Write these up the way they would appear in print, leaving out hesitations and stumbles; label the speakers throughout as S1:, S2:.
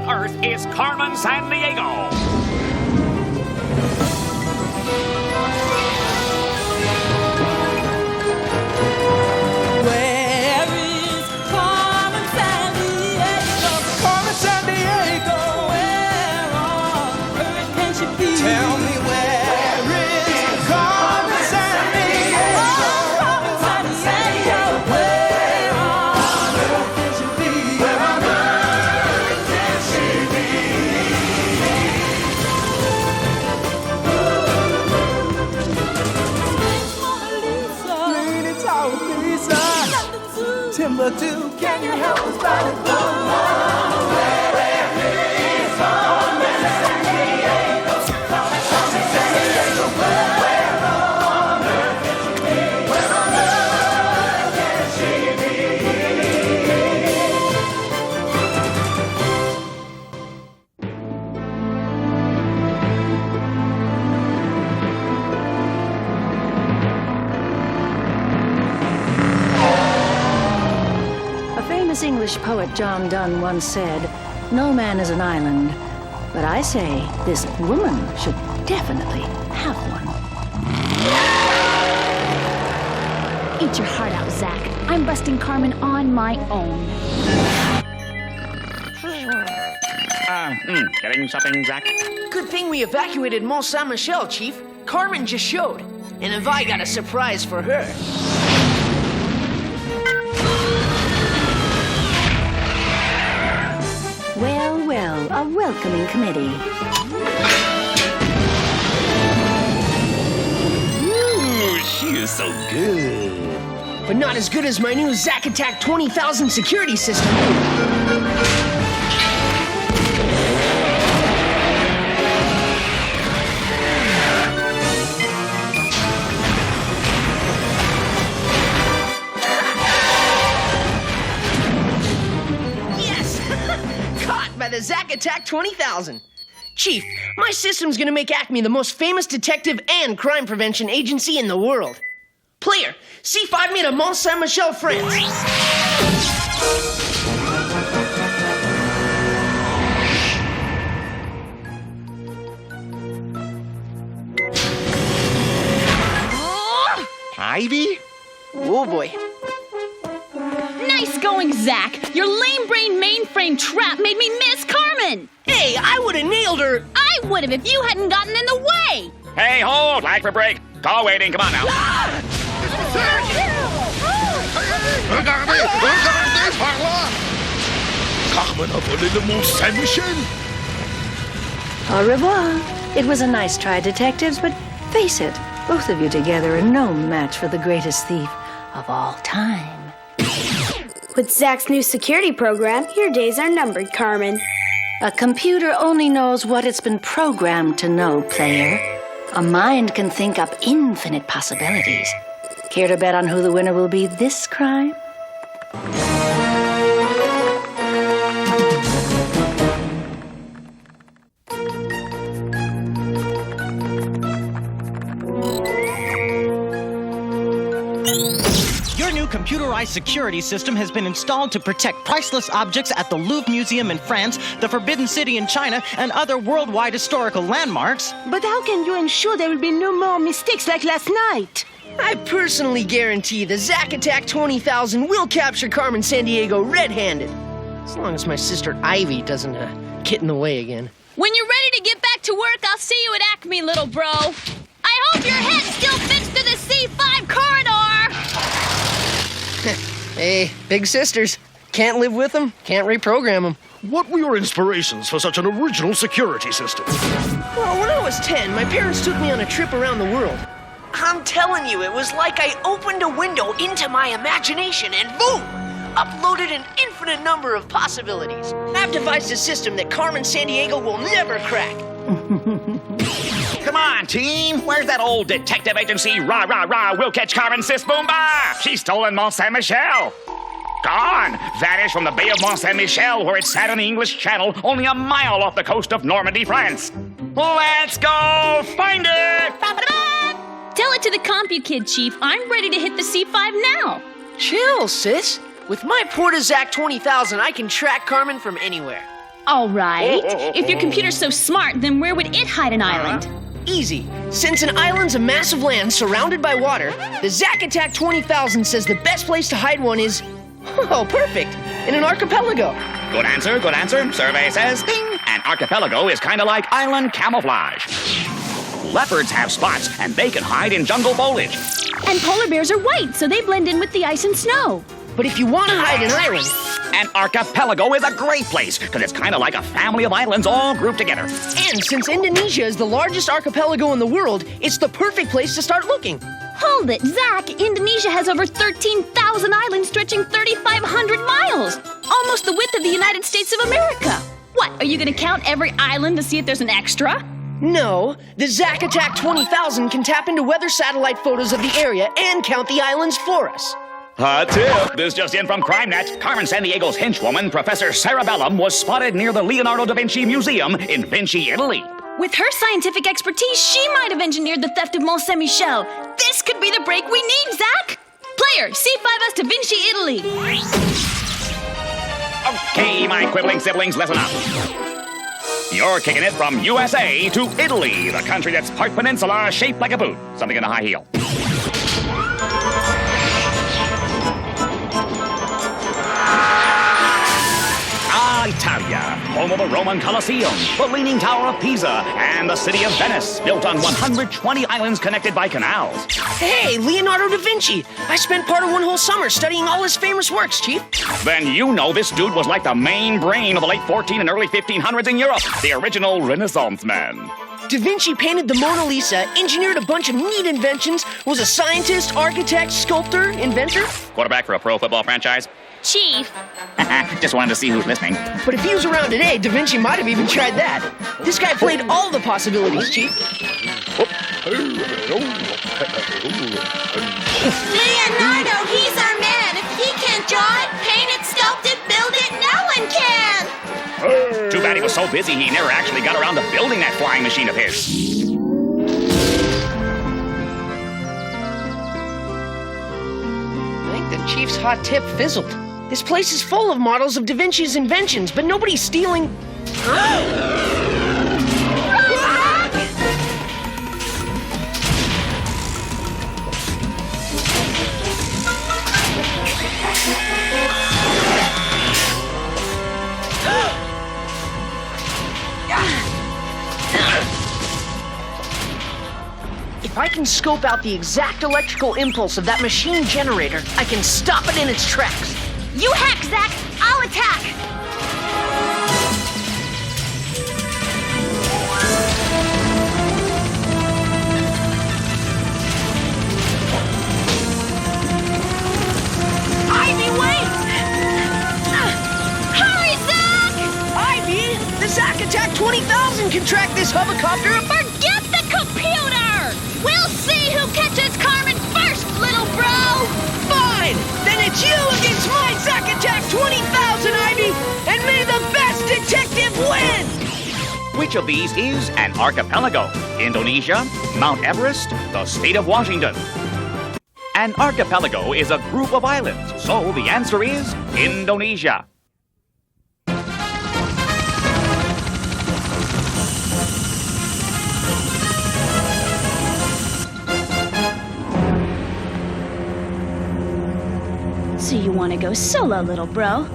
S1: Earth is Carmen Sandiego.
S2: Where is Carmen Sandiego? Carmen Sandiego. Where on earth can she be? Tell me where is Carmen Sandiego? Carmen Sandiego. Where on earth can she be? Where on earth can she be? Lady Topaz, Timbuktu, can you help us find it?
S3: A famous English poet, John Donne, once said, "No man is an island." But I say this woman should definitely have one.
S4: Eat your heart out, Zach. I'm busting Carmen on my own.
S1: Getting something, Zach?
S5: Good thing we evacuated Mont Saint-Michel, Chief. Carmen just showed. And I got a surprise for her.
S3: Well, well, a welcoming committee.
S1: Ooh, she is so good.
S5: But not as good as my new Zack Attack 20,000 security system. Yes! Caught by the Zack Attack 20,000. Chief, my system's gonna make Acme the most famous detective and crime prevention agency in the world. Player, C5 made a Mont Saint-Michel, France.
S1: Ivy?
S5: Oh boy.
S4: Nice going, Zach. Your lame brain mainframe trap made me miss Carmen.
S5: Hey, I would've nailed her.
S4: I would have if you hadn't gotten in the way.
S1: Hey, hold! Flag for break. Call waiting. Come on now.
S6: Carmen a volé le Mont Saint-Michel.
S3: Au revoir. It was a nice try, detectives, but face it, both of you together are no match for the greatest thief of all time.
S7: With Zach's new security program, your days are numbered, Carmen.
S3: A computer only knows what it's been programmed to know, player. A mind can think up infinite possibilities. Care to bet on who the winner will be this crime?
S8: Your new computerized security system has been installed to protect priceless objects at the Louvre Museum in France, the Forbidden City in China, and other worldwide historical landmarks.
S9: But how can you ensure there will be no more mistakes like last night?
S5: I personally guarantee the Zack Attack 20,000 will capture Carmen Sandiego red-handed. As long as my sister Ivy doesn't get in the way again.
S4: When you're ready to get back to work, I'll see you at Acme, little bro. I hope your head still fits to the C5 corridor.
S5: Hey, big sisters. Can't live with them, can't reprogram them.
S6: What were your inspirations for such an original security system?
S5: Well, when I was 10, my parents took me on a trip around the world. I'm telling you, it was like I opened a window into my imagination and boom! Uploaded an infinite number of possibilities. I've devised a system that Carmen Sandiego will never crack.
S1: Come on, team. Where's that old detective agency? Rah, rah, rah. We'll catch Carmen, sis. Boom, bah. She's stolen Mont Saint-Michel. Gone. Vanished from the Bay of Mont Saint-Michel, where it sat in the English Channel, only a mile off the coast of Normandy, France. Let's go find it.
S4: Tell it to the CompuKid, Chief. I'm ready to hit the C5 now.
S5: Chill, sis. With my Portazac 20,000, I can track Carmen from anywhere.
S4: All right. If your computer's so smart, then where would it hide an island?
S5: Easy. Since an island's a mass of land surrounded by water, the Zack Attack 20,000 says the best place to hide one is... Oh, perfect. In an archipelago.
S1: Good answer, good answer. Survey says, ding! An archipelago is kind of like island camouflage. Leopards have spots, and they can hide in jungle foliage.
S4: And polar bears are white, so they blend in with the ice and snow.
S5: But if you want to hide an island...
S1: An archipelago is a great place, because it's kind of like a family of islands all grouped together.
S5: And since Indonesia is the largest archipelago in the world, it's the perfect place to start looking.
S4: Hold it, Zach! Indonesia has over 13,000 islands stretching 3,500 miles! Almost the width of the United States of America! What, are you gonna count every island to see if there's an extra?
S5: No, the Zack Attack 20,000 can tap into weather satellite photos of the area and count the islands for us.
S1: Hot tip! This just in from CrimeNet. Carmen Sandiego's henchwoman, Professor Cerebellum, was spotted near the Leonardo da Vinci Museum in Vinci, Italy.
S4: With her scientific expertise, she might have engineered the theft of Mont Saint-Michel. This could be the break we need, Zach! Player, C5 us to Vinci, Italy!
S1: Okay, my quibbling siblings, listen up. You're kicking it from USA to Italy, the country that's part peninsula, shaped like a boot. Something in a high heel. Italia, home of the Roman Colosseum, the Leaning Tower of Pisa, and the city of Venice, built on 120 islands connected by canals.
S5: Hey, Leonardo da Vinci! I spent part of one whole summer studying all his famous works, Chief.
S1: Then you know this dude was like the main brain of the late 14 and early 1500s in Europe, the original Renaissance man.
S5: Da Vinci painted the Mona Lisa, engineered a bunch of neat inventions, was a scientist, architect, sculptor, inventor.
S1: Quarterback for a pro football franchise?
S4: Chief.
S1: Just wanted to see who's listening.
S5: But if he was around today, Da Vinci might have even tried that. This guy played all the possibilities, Chief.
S2: Leonardo, he's our man. If he can't draw it, paint it, sculpt it, build it, no one can.
S1: Too bad he was so busy he never actually got around to building that flying machine of his.
S5: I think the Chief's hot tip fizzled. This place is full of models of Da Vinci's inventions, but nobody's stealing... If I can scope out the exact electrical impulse of that machine generator, I can stop it in its tracks.
S4: You hack, Zach! I'll attack! Ivy, wait! Hurry, Zach!
S5: Ivy, the Zack Attack 20,000 can track this hovercopter.
S4: Forget the computer! We'll see who catches Carmen first, little bro!
S5: Fine! Then it's you against my Zack Attack 20,000, Ivy! And may the best detective win!
S1: Which of these is an archipelago? Indonesia, Mount Everest, the state of Washington? An archipelago is a group of islands, so the answer is Indonesia.
S4: So you want to go solo, little bro?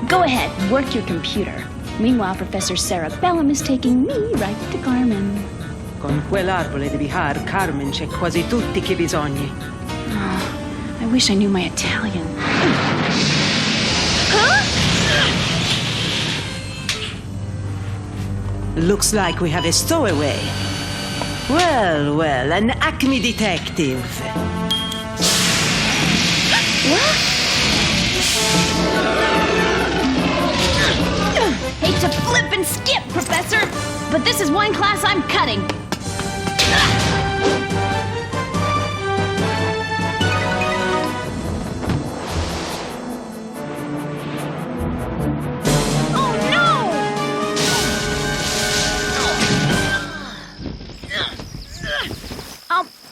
S4: Go ahead, work your computer. Meanwhile, Professor Cerebellum is taking me right to Carmen.
S10: Con quell'arbole di bihar, Carmen, c'è quasi tutti che bisogni.
S4: Oh, I wish I knew my Italian. Huh?
S10: Looks like we have a stowaway. Well, well, an Acme detective.
S4: What? Hate to flip and skip, Professor, but this is one class I'm cutting. Oh no!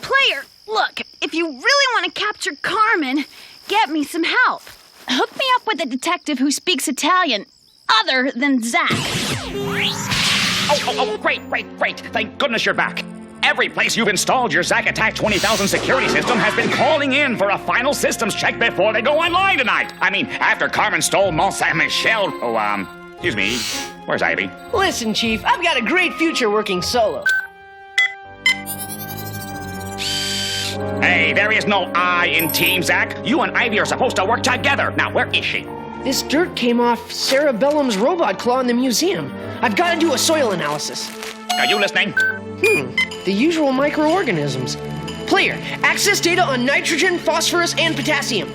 S4: Player, look, if you really want to capture Carmen, get me some help. Hook me up with a detective who speaks Italian, other than Zach.
S1: Oh, great. Thank goodness you're back. Every place you've installed your Zack Attack 20,000 security system has been calling in for a final systems check before they go online tonight. I mean, after Carmen stole Mont Saint-Michel. Excuse me. Where's Ivy?
S5: Listen, Chief, I've got a great future working solo.
S1: Hey, there is no I in Team Zack. You and Ivy are supposed to work together. Now, where is she?
S5: This dirt came off Cerebellum's robot claw in the museum. I've got to do a soil analysis.
S1: Are you listening?
S5: The usual microorganisms. Player, access data on nitrogen, phosphorus, and potassium.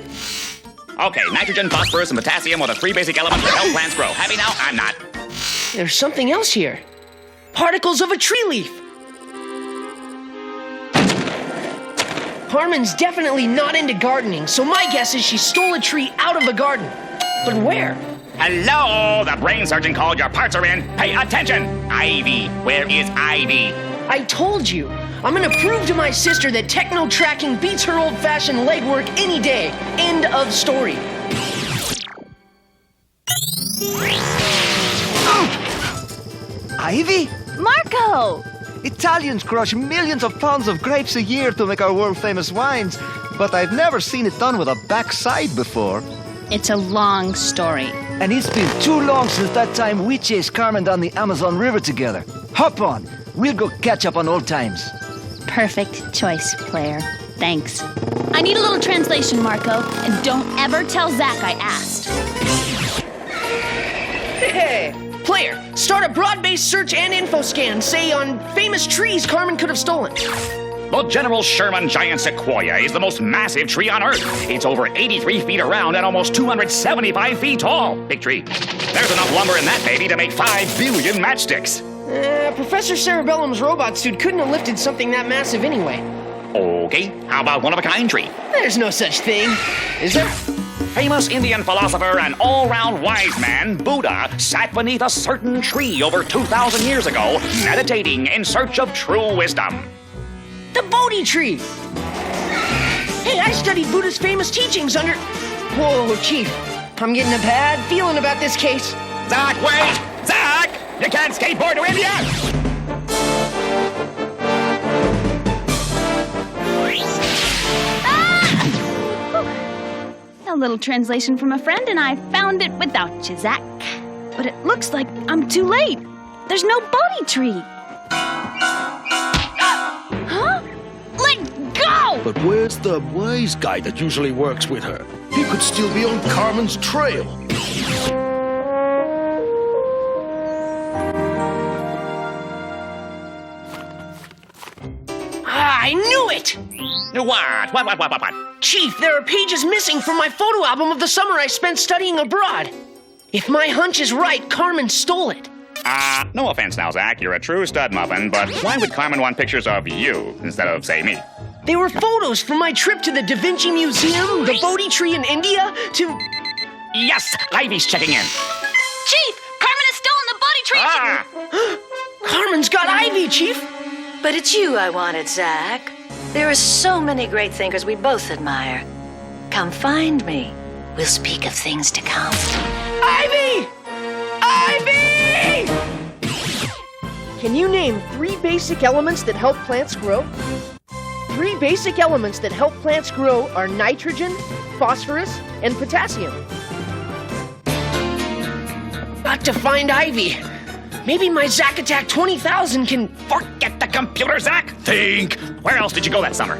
S1: Okay, nitrogen, phosphorus, and potassium are the 3 basic elements that help plants grow. Happy now? I'm not.
S5: There's something else here. Particles of a tree leaf. Carmen's definitely not into gardening, so my guess is she stole a tree out of a garden. But where?
S1: Hello, the brain surgeon called. Your parts are in. Pay attention. Ivy, where is Ivy?
S5: I told you. I'm gonna prove to my sister that techno tracking beats her old-fashioned legwork any day. End of story.
S11: Ivy?
S4: Marco!
S11: Italians crush millions of tons of grapes a year to make our world-famous wines, but I've never seen it done with a backside before.
S4: It's a long story.
S11: And it's been too long since that time we chased Carmen down the Amazon River together. Hop on. We'll go catch up on old times.
S4: Perfect choice, player. Thanks. I need a little translation, Marco, and don't ever tell Zach I asked.
S5: Hey! Player, start a broad-based search and info scan, say on famous trees Carmen could have stolen.
S1: The General Sherman Giant Sequoia is the most massive tree on Earth. It's over 83 feet around and almost 275 feet tall. Big tree. There's enough lumber in that baby to make 5 billion matchsticks.
S5: Professor Cerebellum's robot suit couldn't have lifted something that massive anyway.
S1: Okay, how about one-of-a-kind tree?
S5: There's no such thing. Is there?
S1: Famous Indian philosopher and all-round wise man, Buddha, sat beneath a certain tree over 2,000 years ago, meditating in search of true wisdom.
S5: The Bodhi tree! Hey, I studied Buddha's famous teachings under... Whoa, Chief. I'm getting a bad feeling about this case.
S1: Zach, wait! Zach! You can't skateboard to India!
S4: A little translation from a friend, and I found it without you, Zach. But it looks like I'm too late. There's no Bodhi tree. Huh? Let go!
S6: But where's the wise guy that usually works with her? He could still be on Carmen's trail.
S5: I knew it!
S1: What? What?
S5: Chief, there are pages missing from my photo album of the summer I spent studying abroad. If my hunch is right, Carmen stole it.
S1: No offense now, Zach. You're a true stud muffin, but why would Carmen want pictures of you instead of, say, me?
S5: They were photos from my trip to the Da Vinci Museum, the Bodhi tree in India, to...
S1: Yes! Ivy's checking in.
S4: Chief! Carmen has stolen the Bodhi tree!
S5: Carmen's got Ivy, Chief!
S3: But it's you I wanted, Zach. There are so many great thinkers we both admire. Come find me. We'll speak of things to come.
S5: Ivy! Ivy! Can you name 3 basic elements that help plants grow? 3 basic elements that help plants grow are nitrogen, phosphorus, and potassium. Got to find Ivy. Maybe my Zack Attack 20,000 can...
S1: Forget the computer, Zach! Think! Where else did you go that summer?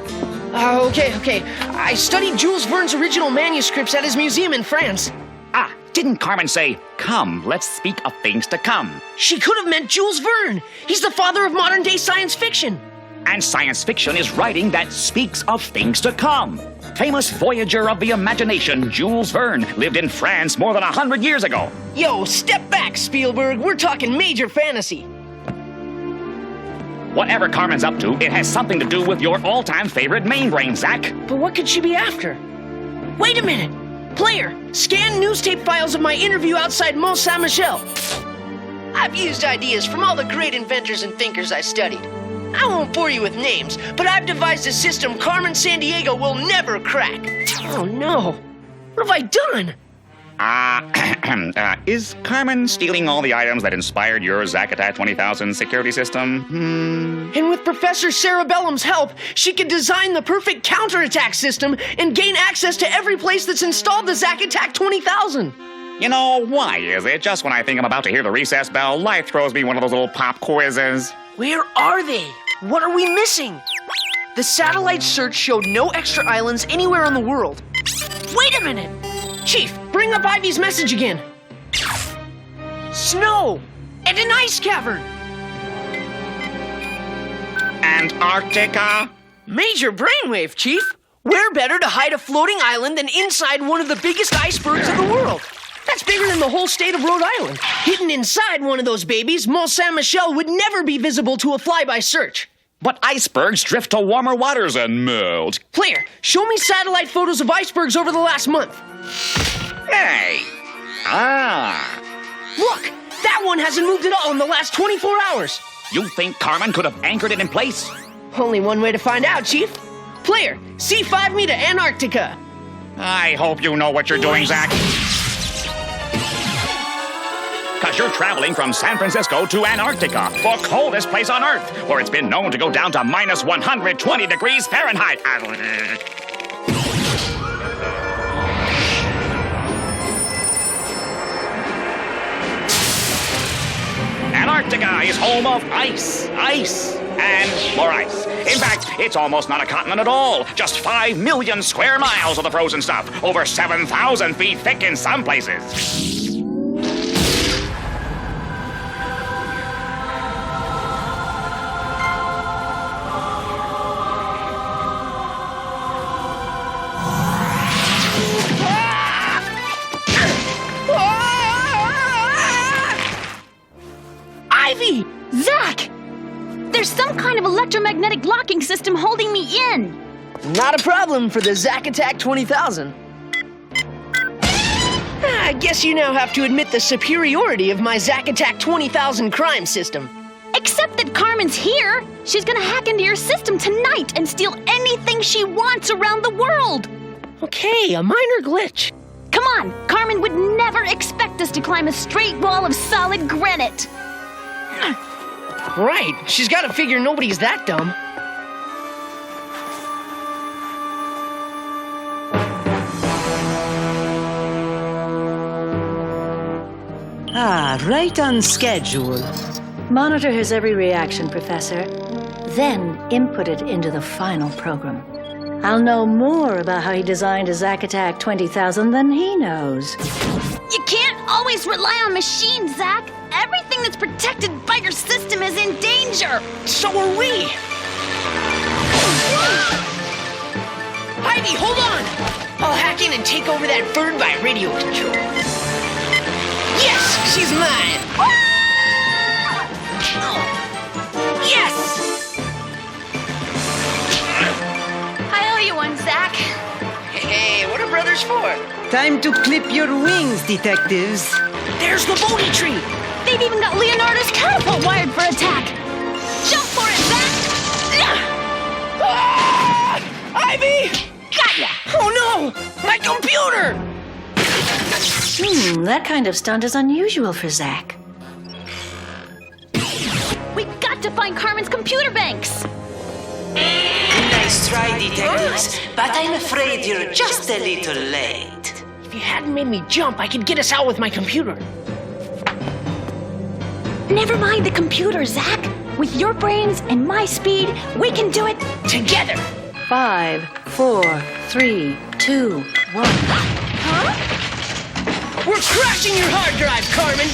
S5: Okay. I studied Jules Verne's original manuscripts at his museum in France.
S1: Didn't Carmen say, come, let's speak of things to come?
S5: She could have meant Jules Verne. He's the father of modern-day science fiction.
S1: And science fiction is writing that speaks of things to come. Famous voyager of the imagination, Jules Verne, lived in France more than 100 years ago.
S5: Yo, step back, Spielberg. We're talking major fantasy.
S1: Whatever Carmen's up to, it has something to do with your all-time favorite main brain, Zach.
S5: But what could she be after? Wait a minute. Player, scan news tape files of my interview outside Mont Saint-Michel. I've used ideas from all the great inventors and thinkers I studied. I won't bore you with names, but I've devised a system Carmen Sandiego will never crack. Oh no. What have I done?
S1: Is Carmen stealing all the items that inspired your Zack Attack 20,000 security system?
S5: And with Professor Cerebellum's help, she could design the perfect counterattack system and gain access to every place that's installed the Zack Attack 20,000.
S1: You know, why is it just when I think I'm about to hear the recess bell, life throws me one of those little pop quizzes?
S5: Where are they? What are we missing? The satellite search showed no extra islands anywhere in the world. Wait a minute! Chief, bring up Ivy's message again. Snow! And an ice cavern!
S1: Antarctica?
S5: Major brainwave, Chief! Where better to hide a floating island than inside one of the biggest icebergs in the world? That's bigger than the whole state of Rhode Island. Hidden inside one of those babies, Mont Saint-Michel would never be visible to a flyby search.
S1: But icebergs drift to warmer waters and melt.
S5: Player, show me satellite photos of icebergs over the last month.
S1: Hey!
S5: Look, that one hasn't moved at all in the last 24 hours.
S1: You think Carmen could have anchored it in place?
S5: Only one way to find out, Chief. Player, C5 me to Antarctica.
S1: I hope you know what you're doing, Zack. Because you're traveling from San Francisco to Antarctica, the coldest place on Earth, where it's been known to go down to minus 120 degrees Fahrenheit. Antarctica is home of ice, and more ice. In fact, it's almost not a continent at all. Just 5 million square miles of the frozen stuff, over 7,000 feet thick in some places.
S4: Ivy! Zack! There's some kind of electromagnetic locking system holding me in.
S5: Not a problem for the Zack Attack 20,000. I guess you now have to admit the superiority of my Zack Attack 20,000 crime system.
S4: Except that Carmen's here. She's gonna hack into your system tonight and steal anything she wants around the world.
S5: Okay, a minor glitch.
S4: Come on, Carmen would never expect us to climb a straight wall of solid granite.
S5: Right, she's got to figure nobody's that dumb.
S10: Right on schedule.
S3: Monitor his every reaction, Professor. Then input it into the final program. I'll know more about how he designed a Zack Attack 20,000 than he knows.
S4: You can't always rely on machines, Zack. Everything that's protected by your system is in danger.
S5: So are we. Ivy, hold on. I'll hack in and take over that bird by radio control. Yes, she's mine. Yes!
S4: I owe you one, Zack.
S5: Hey, what are brothers for?
S10: Time to clip your wings, detectives.
S5: There's the Bodhi tree.
S4: They've even got Leonardo's catapult wired for attack. Jump for it, Zack!
S5: Ah! Ivy!
S4: Got ya!
S5: Oh no! My computer!
S3: That kind of stunt is unusual for Zack.
S4: We've got to find Carmen's computer banks.
S10: Nice try, detectives, but I'm afraid you're just a little late.
S5: If you hadn't made me jump, I could get us out with my computer.
S4: Never mind the computer, Zack. With your brains and my speed, we can do it
S5: together.
S3: 5, 4, 3, 2, 1.
S4: Huh?
S5: We're crashing your hard drive, Carmen.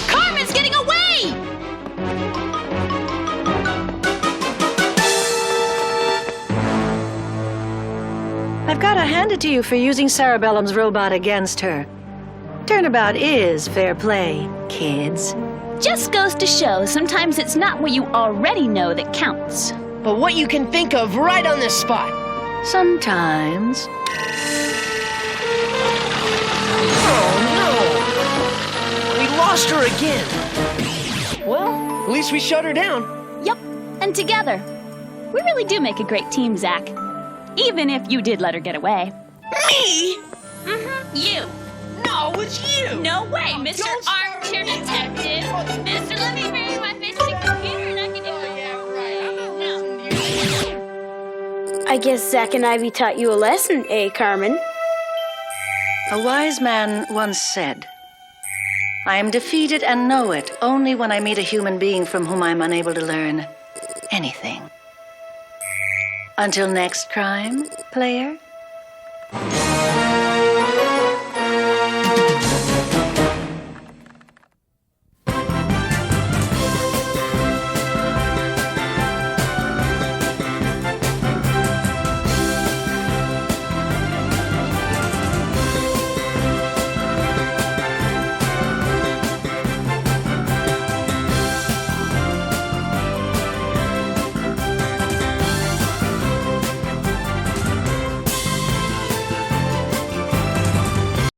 S4: Carmen's getting away!
S3: I've got to hand it to you for using Cerebellum's robot against her. Turnabout is fair play, kids.
S4: Just goes to show, sometimes it's not what you already know that counts.
S5: But what you can think of right on this spot.
S3: Sometimes.
S5: Oh no! We lost her again. Well, at least we shut her down.
S4: Yep, and together. We really do make a great team, Zach. Even if you did let her get away.
S5: Me?
S4: Mm-hmm, you.
S5: No, it's you!
S4: No way, Mr. Armchair Detective. Mister, let me bring my face to the computer and I can do it.
S7: I guess Zach and Ivy taught you a lesson, eh, Carmen?
S3: A wise man once said, I am defeated and know it only when I meet a human being from whom I am unable to learn anything. Until next crime, player.